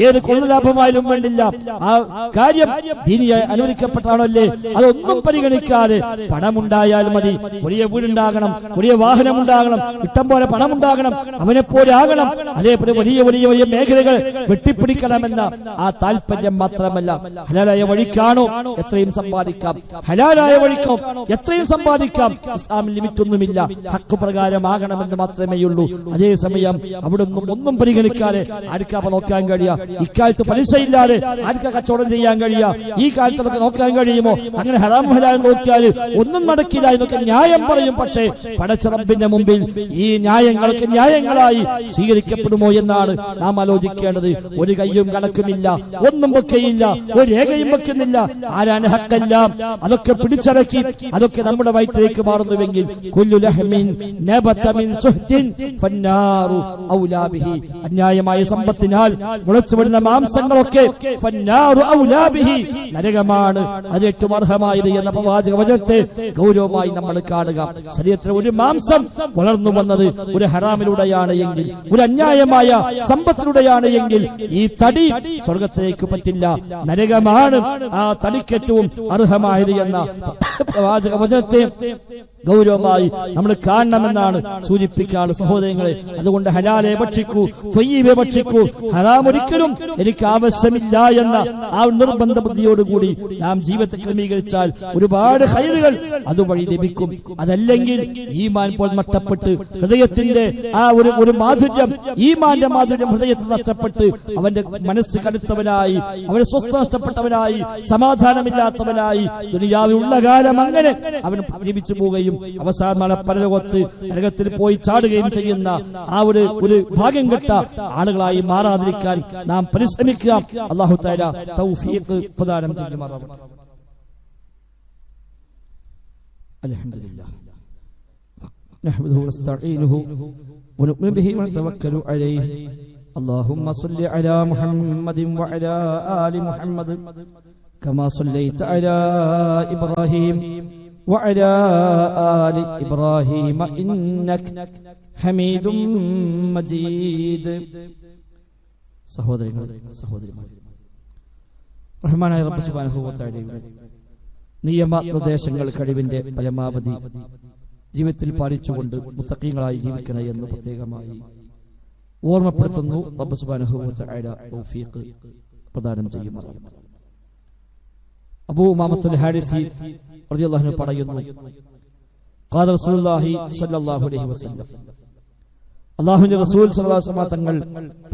ഏത് കൊള്ളലാഭമായാലും വേണ്ടില്ല, ആ കാര്യം ദീനിയായി അനുവദിക്കപ്പെട്ടാണല്ലേ, അതൊന്നും പരിഗണിക്കാതെ പണമുണ്ടായാൽ മതി, വലിയ വീടുണ്ടാകണം, വലിയ വാഹനം ഉണ്ടാകണം, ഇഷ്ടം പോലെ പണമുണ്ടാകണം, അവനെപ്പോലെ ആകണം, അതേപോലെ വലിയ വലിയ വലിയ മേഖലകൾ വെട്ടിപ്പിടിക്കണമെന്ന ആ താല്പര്യം മാത്രമല്ല. ഹലാലായ വഴിക്കാണോ എത്രയും സമ്പാദിക്കാം, ഹലാലായ വഴിക്കോ എത്രയും സമ്പാദിക്കാം. ഇസ്ലാമിൽ ലിമിറ്റൊന്നുമില്ല, ഹക്ക് പ്രകാരമാകണമെന്ന് മാത്രമേയുള്ളൂ. അതേസമയം അവിടെ ഒന്നും പരിഗണിക്കാതെ ആർക്കാ നോക്കാൻ കഴിയുക? ഇക്കാലത്ത് പലിശ ഇല്ലാതെ ആർക്കാ കച്ചവടം ചെയ്യാൻ കഴിയുക? ഈ കാലത്ത് അതൊക്കെ നോക്കാൻ കഴിയുമോ? അങ്ങനെ ഹറാം ഹലാൽ നോക്കിയാൽ ഒന്നും നടക്കില്ല എന്നൊക്കെ ന്യായം പറയും. പക്ഷേ പടച്ച റബ്ബിന്റെ മുമ്പിൽ ഈ ന്യായങ്ങൾക്ക് ന്യായങ്ങളായി സ്വീകരിക്കപ്പെടുമോ എന്നാണ് നാം ആലോചിക്കേണ്ടത്. ഒരു കയ്യും കണക്കുമില്ല, ഒന്നും വെക്കയില്ല, ഒരു രേഖയും വെക്കുന്നില്ല. ആരാണ് ഹക്കെല്ലാം അതൊക്കെ പിടിച്ചടക്കി അതൊക്കെ നമ്മുടെ വയറ്റിലേക്ക് മാറുന്നുവെങ്കിൽ അന്യായമായ സമ്പത്തിനാൽ മുളച്ചു വരുന്ന മാംസങ്ങളൊക്കെ നരകമാണ് അത് ഏറ്റവും അർഹമായത് എന്ന പ്രവാചക വചനത്തെ ഗൗരവമായി നമ്മൾ കാണുക. ശരീരത്തിൽ ഒരു മാംസം വളർന്നു വന്നത് ഒരു ഹറാമിലൂടെയാണ് എങ്കിൽ, ഒരു അന്യായമായ സമ്പത്തിലൂടെയാണ് എങ്കിൽ ഈ തടി സ്വർഗത്തിലേക്ക് പറ്റില്ല, നരകമാണ് ആ തടിക്കേറ്റവും അർഹമായത് എന്ന പ്രവാചക വചനത്തെ ഗൗരവമായി നമ്മൾ കാണണമെന്നാണ് സൂചിപ്പിക്കാറ് സഹോദരങ്ങളെ. അതുകൊണ്ട് ഹലാലെ ഭക്ഷിക്കൂ, ത്വയ്യിബെ ഭക്ഷിക്കൂ, ഹറാം ഒരിക്കലും എനിക്ക് ആവശ്യമില്ല എന്ന ആ നിർബന്ധ ബുദ്ധിയോടുകൂടി നാം ജീവിതത്തെ ക്രമീകരിച്ചാൽ ഒരുപാട് ഖൈറുകൾ അതുവഴി ലഭിക്കും. അതല്ലെങ്കിൽ ഈമാൻ പോൽ നഷ്ടപ്പെട്ട് ഹൃദയത്തിന്റെ ആ ഒരു മാധുര്യം, ഈമാന്റെ മാധുര്യം ഹൃദയത്തിൽ നഷ്ടപ്പെട്ട് അവന്റെ മനസ്സ് കടുത്തവനായി, അവന്റെ സ്വസ്ഥ നഷ്ടപ്പെട്ടവനായി, സമാധാനമില്ലാത്തവനായി ദുനിയാവിലുള്ള കാലം അങ്ങനെ അവൻ ജീവിച്ചു പോവുകയും അവസാന പരലോകത്ത് നരകത്തിൽ പോയി ചാടുകയും ചെയ്യുന്ന ആ ഒരു ഭാഗ്യം കെട്ട ആളുകളായി മാറാതിരിക്കാൻ നാം പരിശ്രമിക്കുക. അല്ലാഹു തആല തൗഫീഖ് പ്രദാനം ചെയ്യുമാറാവട്ടെ. അൽഹംദുലില്ലാഹ് നഹ്മദുഹു വനസ്തഈനുഹു വനുഅ്മിനു ബിഹി വനതവക്കലു അലൈഹി. اللهم صل على محمد وعلى آل محمد كما صليت على إبراهيم وعلى آل إبراهيم إنك حميد مجيد. സഹോദരങ്ങളെ സഹോദരിമാരെ, റഹ്മാനായ റബ്ബ് സുബ്ഹാനഹു വ തആലയുടെ നിയമനിർദ്ദേശങ്ങൾ കഴിവിന്റെ പരമാവധി ജീവിതത്തിൽ പാലിച്ചുകൊണ്ട് മുത്തഖീങ്ങളായി ജീവിക്കണം എന്ന് പ്രത്യേകമായി ഓർമ്മപ്പെടുത്തുന്നു. റബ്ബ് സുബ്ഹാനഹു വ തആല തൗഫീഖ് പ്രദാനം ചെയ്യുമാറാവട്ടെ. അബൂ ഉമാമത്തുൽ ഹാരിസി റളിയല്ലാഹു അൻഹു പറയുന്നു, ഖാല റസൂലുള്ളാഹി സ്വല്ലല്ലാഹു അലൈഹി വസല്ലം, അല്ലാഹുവിന്റെ റസൂൽ സ്വല്ലല്ലാഹു അലൈഹി വസല്ലം തങ്ങൾ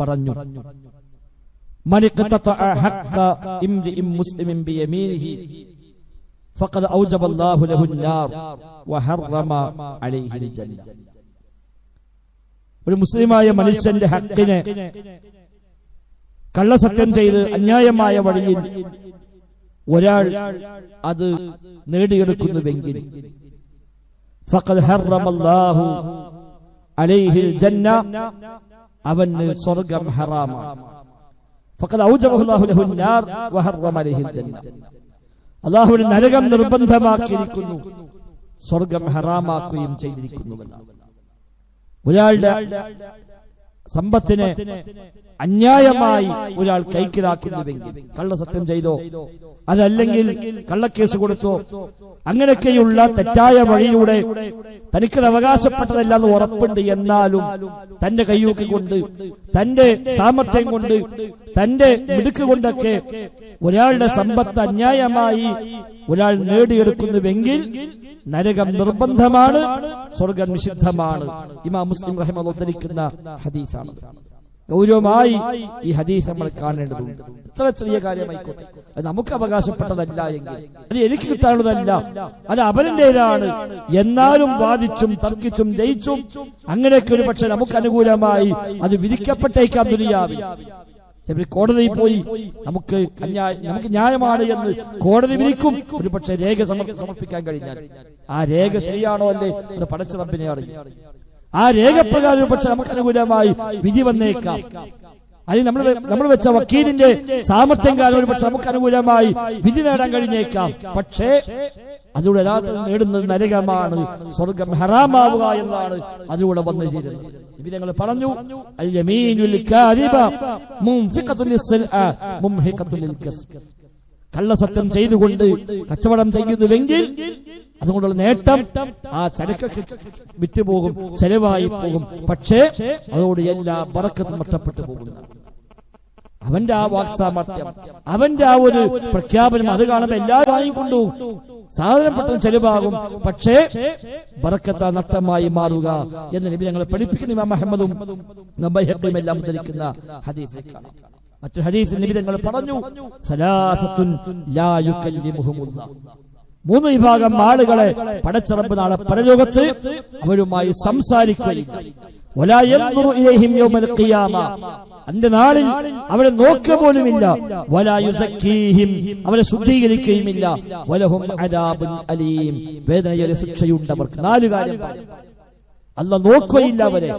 പറഞ്ഞു, മൻ ഖതഅ ഹഖ്ക ഇംരിഇൻ മുസ്ലിമിൻ ബിയമീനിഹി ഫഖദ് ഔജബല്ലാഹു ലഹു അൻ-നാർ വഹറമ അലൈഹിൽ ജന്ന. ഒരു മുസ്ലിമായ മനുഷ്യന്റെ ഹക്കിനെ കള്ളസത്യം ചെയ്ത് അന്യായമായ വഴിയിൽ ഒരാൾ അത് നേടിയെടുക്കുന്നുവെങ്കിൽ ഫഖദ് ഹറമല്ലാഹു അലൈഹിൽ ജന്ന, അവന് സ്വർഗ്ഗം ഹറാമാണ്. ഫഖദ് ഔജബല്ലാഹു ലഹു അൻ-നാർ വഹറമ അലൈഹിൽ ജന്ന, അല്ലാഹു നരകം നിർബന്ധമാക്കിയിരിക്കുന്നു, സ്വർഗ്ഗം ഹറാമാക്കുകയും ചെയ്തിരിക്കുന്നുവെന്നാണ്. ഒരാളുടെ സമ്പത്തിനെ അന്യായമായി ഒരാൾ കൈക്കലാക്കുന്നുവെങ്കിൽ, കള്ളസത്യം ചെയ്തോ അതല്ലെങ്കിൽ കള്ളക്കേസ് കൊടുത്തോ, അങ്ങനെയൊക്കെയുള്ള തെറ്റായ വഴിയിലൂടെ തനിക്കത് അവകാശപ്പെട്ടതല്ലെന്ന് ഉറപ്പുണ്ട്, എന്നാലും തന്റെ കയ്യൂക്ക് കൊണ്ട്, തന്റെ സാമർത്ഥ്യം കൊണ്ട്, തന്റെ മിടുക്ക് കൊണ്ടൊക്കെ ഒരാളുടെ സമ്പത്ത് അന്യായമായി ഒരാൾ നേടിയെടുക്കുന്നുവെങ്കിൽ നരകം നിർബന്ധമാണ്, സ്വർഗ്ഗം നിഷിദ്ധമാണ്. ഇമാം മുസ്ലിം റഹിമഹുല്ലാഹ് ഉദ്ധരിക്കുന്ന ഹദീസാണ്. ഗൗരവമായി ഈ ഹദീസ് നമ്മൾ കാണേണ്ടതുണ്ട്. എത്ര ചെറിയ കാര്യമായിക്കോട്ടെ, അത് നമുക്ക് അവകാശപ്പെട്ടതല്ല എങ്കിൽ, അത് എനിക്ക് കിട്ടാനുള്ളതല്ല, അത് അവന്റേതാണ്, എന്നാലും വാദിച്ചും തർക്കിച്ചും ജയിച്ചും അങ്ങനെയൊക്കെ ഒരു പക്ഷെ നമുക്ക് അനുകൂലമായി അത് വിധിക്കപ്പെട്ടേക്കാം ദുനിയാവിൽ. കോടതിയിൽ പോയി നമുക്ക് ന്യായമാണ് എന്ന് കോടതി വിധിക്കും. ഒരു പക്ഷെ രേഖ സമർപ്പിക്കാൻ കഴിഞ്ഞാൽ ആ രേഖ ശരിയാണോ അല്ലേ അത് പടച്ച റബ്ബിനെ അറിയും. ആ രേഖപ്രകാരം ഒരു പക്ഷെ നമുക്ക് അനുകൂലമായി വിധി വന്നേക്കാം. അതിൽ നമ്മൾ വെച്ച വക്കീലിന്റെ സാമർത്ഥ്യം കാരണം ഒരു പക്ഷെ നമുക്ക് അനുകൂലമായി വിധി നേടാൻ കഴിഞ്ഞേക്കാം. പക്ഷേ അതിലൂടെ യഥാർത്ഥത്തിൽ നേടുന്നത് നരകമാണ്, സ്വർഗ്ഗം ഹറാമാവുക എന്നാണ് അതിലൂടെ വന്നു ചേരുന്നത്. ഞങ്ങൾ പറഞ്ഞു, അൽ യമീനുൽ കാരിബ മുംഫിഖത്തുൽ ലിസ്സൽഅ മുംഹിഖത്തുൽ ലിൽകസ്ബ്. കള്ളസത്യം ചെയ്തുകൊണ്ട് കച്ചവടം ചെയ്യുന്നുവെങ്കിൽ അതുകൊണ്ടുള്ള നേട്ടം ആ ചരക്കൊക്കെ വിറ്റുപോകും, ചെലവായി പോകും. പക്ഷേ അതോട് എല്ലാ ബറക്കത്തും നഷ്ടപ്പെട്ടു പോകുന്നു. അവന്റെ ആ വാക്സാമർത്ഥ്യം, അവന്റെ ആ ഒരു പ്രഖ്യാപനം, അത് കാണുമ്പോൾ എല്ലാവരും വാങ്ങിക്കൊണ്ടു സാധനം പെട്ടെന്ന് ചെലവാകും, പക്ഷേ ബറക്കത്ത് നഷ്ടമായി മാറുക എന്ന് നബി ഞങ്ങളെ പഠിപ്പിക്കുന്ന ഇമാം അഹ്മദും ബൈഹഖിയും എല്ലാം ഉദ്ധരിക്കുന്ന ഹദീസിൽ കാണാം. മറ്റൊരു ഹദീസിൽ നബി ഞങ്ങൾ പറഞ്ഞു, സലാസത്തുൻ ലാ യുകല്ലിമുഹുമുല്ലാഹ്, 3 വിഭാഗം ആളുകളെ പടച്ച റബ്ബ് നാളെ പരലോകത്ത് അവരുമായി സംസാരിക്കുകയില്ല. വലാ യൻദുറു ഇലൈഹിം യൗമൽ ഖിയാമ, അന്ത്യനാളിൽ അവരെ നോക്കുക പോലുമില്ല. വലാ യുസക്കീഹിം, അവരെ ശുദ്ധീകരിക്കുകയുമില്ല. വലഹും അദാബുൻ അലീം, വേദനയേറിയ ശിക്ഷയുണ്ടവർക്ക്. 4 കാര്യം അല്ലാഹ് നോക്കുകയില്ല, അവരെ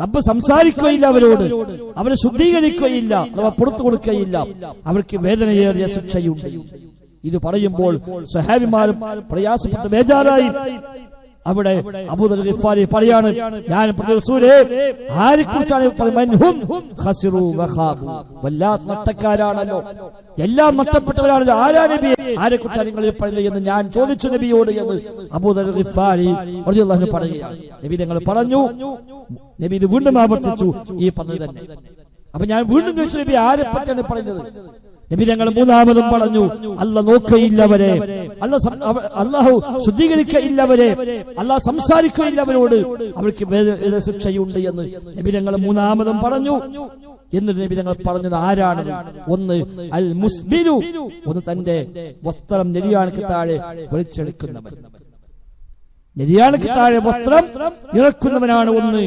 റബ്ബ് സംസാരിക്കുകയില്ല, അവരോട് അവരെ ശുദ്ധീകരിക്കുകയില്ല, അഥവാ പുറത്തു കൊടുക്കുകയില്ല, അവർക്ക് വേദനയേറിയ ശിക്ഷയുണ്ട്. ഇത് പറയുമ്പോൾ സ്വഹാബിമാരും പ്രയാസപ്പെട്ട് ബേജാറായി. അവിടെ അബൂദർ ഗിഫാരി പറയാണ്, ഞാൻ റസൂലേ ആരെക്കുറിച്ചാണ് വല്ലാത്ത നഷ്ടക്കാരാണല്ലോ, എല്ലാം നഷ്ടപ്പെട്ടവരാണല്ലോ, ആരാണ് നബി, ആരെക്കുറിച്ചാണ് നിങ്ങൾ പറയുന്നത് എന്ന് ഞാൻ ചോദിച്ചു നബിയോട് എന്ന് അബൂദർ ഗിഫാരി റളിയല്ലാഹു അൻഹു പറയുകയാണ്. നബി നിങ്ങൾ പറഞ്ഞു, നബി ഇത് വീണ്ടും ആവർത്തിച്ചു, ഈ പറഞ്ഞത് തന്നെ. അപ്പൊ ഞാൻ വീണ്ടും ചോദിച്ചു, നബി ആരെ പറ്റിയാണ് പറയുന്നത്? നബി ഞങ്ങൾ മൂന്നാമതും പറഞ്ഞു, അല്ലാഹ് നോക്കുകയില്ലവരെ, അല്ലാഹു ശുദ്ധീകരിക്കയില്ലവരെ, അല്ലാഹ് സംസാരിക്കുകയില്ലവരോട്, അവർക്ക് ശിക്ഷയുണ്ട് എന്ന് നബി ഞങ്ങൾ മൂന്നാമതും പറഞ്ഞു. എന്നിട്ട് നബി ഞങ്ങൾ പറഞ്ഞത് ആരാണ്? ഒന്ന് അൽ മുസ്ബിലു, ഒന്ന് തന്റെ വസ്ത്രം നെരിയാണിക്ക് താഴെ വലിച്ചെടുക്കുന്നവൻ, നെരിയാണിക്ക് താഴെ വസ്ത്രം ഇറക്കുന്നവനാണ് ഒന്ന്.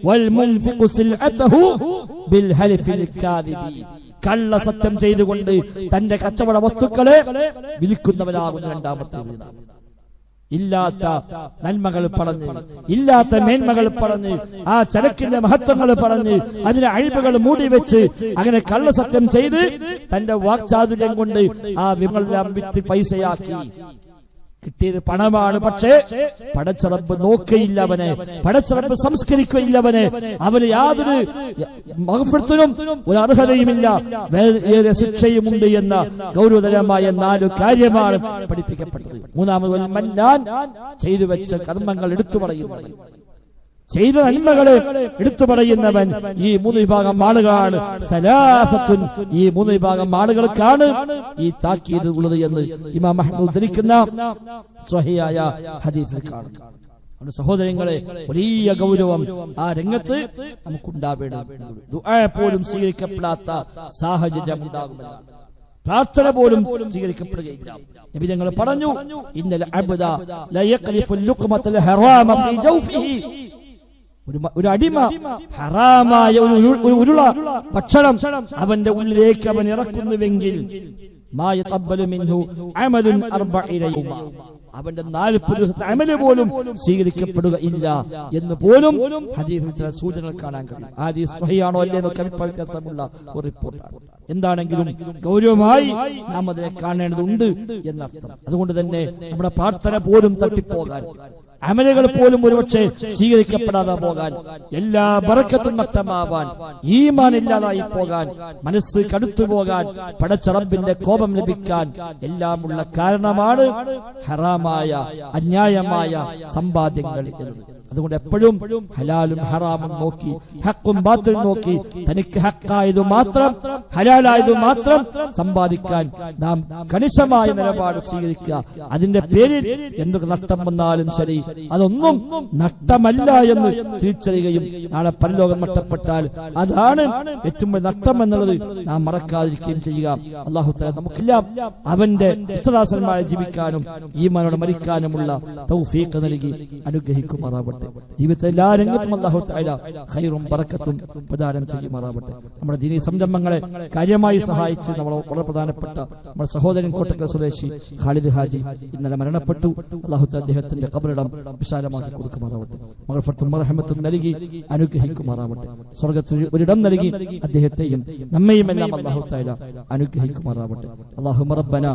വൽ മുൻഫിഖു സിൽഅതഹു ബിൽ ഹലിഫിൽ കാദിബി, കള്ളസത്യം ചെയ്തുകൊണ്ട് തന്റെ കച്ചവട വസ്തുക്കളെ വിൽക്കുന്നവനാകുന്ന രണ്ടാമത്തെ. ഇല്ലാത്ത നന്മകൾ പറഞ്ഞ്, ഇല്ലാത്ത മേന്മകൾ പറഞ്ഞ്, ആ ചരക്കിന്റെ മഹത്വങ്ങൾ പറഞ്ഞ്, അതിനെ അഴിമകൾ മൂടി വെച്ച്, അങ്ങനെ കള്ളസത്യം ചെയ്ത് തന്റെ വാക്ചാതുര്യം കൊണ്ട് ആ വിമളെല്ലാം വിറ്റ് പൈസയാക്കി. കിട്ടിയത് പണമാണ്, പക്ഷേ പടച്ച റബ്ബ് നോക്കയില്ല അവനെ, പടച്ച റബ്ബ് സംസ്കരിക്കുകയില്ലവനെ, അവന് യാതൊരു മഗ്ഫിറത്തിനും ഒരു അർഹതയുമില്ല, വേറെ ശിക്ഷയുമുണ്ട് എന്ന ഗൗരവതരമായ 4 കാര്യമാണ് പഠിപ്പിക്കപ്പെട്ടത്. മൂന്നാമത് മന്നാൻ, ചെയ്തു വെച്ച കർമ്മങ്ങൾ എടുത്തു പറയുന്നവൻ, ചെയ്ത നന്മകളെ എടുത്തു പറയുന്നവൻ. ഈ 3 വിഭാഗം ആളുകളാണ് സലാസത്തുൻ, ഈ 3 വിഭാഗം ആളുകൾക്കാണ് ഈ താക്കീത് ഉള്ളത് എന്ന് ഇമാം അഹ്മദ് ഉദ്ധരിക്കുന്ന സ്വഹീഹായ ഹദീസിൽ കാണും. സഹോദരങ്ങളെ, വലിയ ഗൗരവം ആ രംഗത്ത് നമുക്കുണ്ടാവേണ്ടതുണ്ട്. ദുആ പോലും സ്വീകരിക്കപ്പെടാത്ത സാഹചര്യം ഉണ്ടാകുമെന്നാണ്, പ്രാർത്ഥന പോലും സ്വീകരിക്കപ്പെടുകയില്ല. നബി തങ്ങൾ പറഞ്ഞു, ഇന്നൽ അബ്ദ ല യഖ്ലിഫു ലുഖ്മത്തൽ ഹറാമ ഫീ ജൗഫിഹി, ഒരു അടിമ ഹറാമായ ഒരു ഉരുള ഭക്ഷണം അവന്റെ ഉള്ളിലേക്ക് അവൻ ഇറക്കുന്നുവെങ്കിൽ മാ യഖബ്ബലു മിൻഹു അമലുൻ 40 യൗമ, അവന്റെ 40 ദിവസത്തെ അമല് പോലും സ്വീകരിക്കപ്പെടുക ഇല്ല എന്ന് പോലും ഹദീസിൽ ചില സൂചനകൾ കാണാൻ കഴിയും. ഹദീസ് സ്വഹീഹാണോ അല്ലേ എന്നൊക്കെ വ്യത്യാസമുള്ള ഒരു റിപ്പോർട്ടാണ്. എന്താണെങ്കിലും ഗൗരവമായി നാം അതിനെ കാണേണ്ടതുണ്ട് എന്നർത്ഥം. അതുകൊണ്ട് തന്നെ നമ്മുടെ പ്രാർത്ഥന പോലും തട്ടിപ്പോകാൻ, അമലുകൾ പോലും ഒരുപക്ഷെ സ്വീകരിക്കപ്പെടാതെ പോകാൻ, എല്ലാ ബറക്കത്തും നഷ്ടമാവാൻ, ഈമാൻ ഇല്ലാതായി പോകാൻ, മനസ്സ് കടുത്തു പോകാൻ, പടച്ച റബ്ബിന്റെ കോപം ലഭിക്കാൻ എല്ലാമുള്ള കാരണമാണ് ഹറാമായ അന്യായമായ സമ്പാദ്യങ്ങൾ എന്നത്. അതുകൊണ്ട് എപ്പോഴും ഹലാലും ഹറാമും നോക്കി, ഹക്കും ബാത്തിലും നോക്കി, തനിക്ക് ഹക്കായതു മാത്രം, ഹലാലായതു മാത്രം സമ്പാദിക്കാൻ നാം കണിശമായ നിലപാട് സ്വീകരിക്കുക. അതിന്റെ പേരിൽ എന്തൊക്കെ നഷ്ടം വന്നാലും ശരി, അതൊന്നും നഷ്ടമല്ല എന്ന് തിരിച്ചറിയുകയും നാളെ പരലോകം നഷ്ടപ്പെട്ടാൽ അതാണ് ഏറ്റവും വലിയ നഷ്ടം എന്നുള്ളത് നാം മറക്കാതിരിക്കുകയും ചെയ്യുക. അല്ലാഹു തആല നമുക്കെല്ലാം അവന്റെ ഇഷ്ടദാസന്മാരെ ജീവിക്കാനും ഈമാനോടെ മരിക്കാനുമുള്ള തൗഫീഖ് നൽകി അനുഗ്രഹിക്കുമാറാവട്ടെ. ജീവിതത്തിലെ എല്ലാ രംഗത്തും അല്ലാഹു തആല ഖൈറും ബറക്കത്തും പ്രദാനം ചെയ്യുമാറാവട്ടെ. നമ്മുടെ ദീനീ സംരംഭങ്ങളെ കാര്യമായി സഹായിച്ച് നമ്മൾ വളരെ പ്രധാനപ്പെട്ട നമ്മുടെ സഹോദരൻ കോട്ടക്കൽ സ്വദേശി ഖാലിദ് ഹാജി ഇന്നലെ മരണപ്പെട്ടു. അല്ലാഹു തആല അദ്ദേഹത്തിന്റെ ഖബറിടം വിശാലമാക്കി കൊടുക്കുമാറാവട്ടെ. മഗ്ഫിറത്തും റഹ്മത്തും നൽകി അനുഗ്രഹിക്കുമാറാവട്ടെ. സ്വർഗ്ഗത്തിൽ ഒരിടം നൽകി അദ്ദേഹത്തെയും നമ്മയും എല്ലാം അല്ലാഹു തആല അനുഗ്രഹിക്കുമാറാവട്ടെ. അല്ലാഹുമ്മ റബ്ബന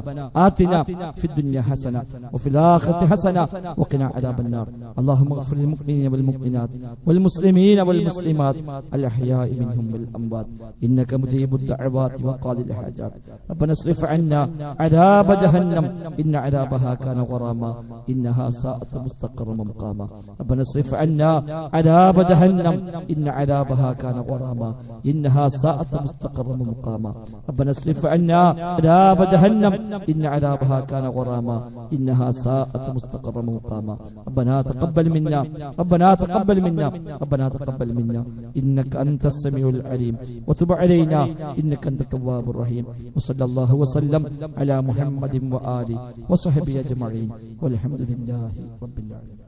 ആതിന ഫിദ് ദുനിയ ഹസന വഫിൽ ആഖിറതി ഹസന വഖിനാ അദാബന്നാർ. അല്ലാഹുമ്മ المؤمنين والمؤمنات والمسلمين والمسلمات الأحياء منهم والأموات إنك مجيب الدعوات وقاضي الحاجات ربنا اصرف عنا عذاب جهنم إن عذابها كان غراما إنها ساءت مستقرا ومقاما ربنا اصرف عنا عذاب جهنم إن عذابها كان غراما إنها ساءت مستقرا ومقاما ربنا اصرف عنا عذاب جهنم إن عذابها كان غراما إنها ساءت مستقرا ومقاما ربنا تقبل منا ربنا تقبل منا ربنا تقبل منا إنك أنت السميع العليم وتب علينا إنك أنت التواب الرحيم وصلى الله وسلم على محمد وآله وصحبه أجمعين والحمد لله رب العالمين.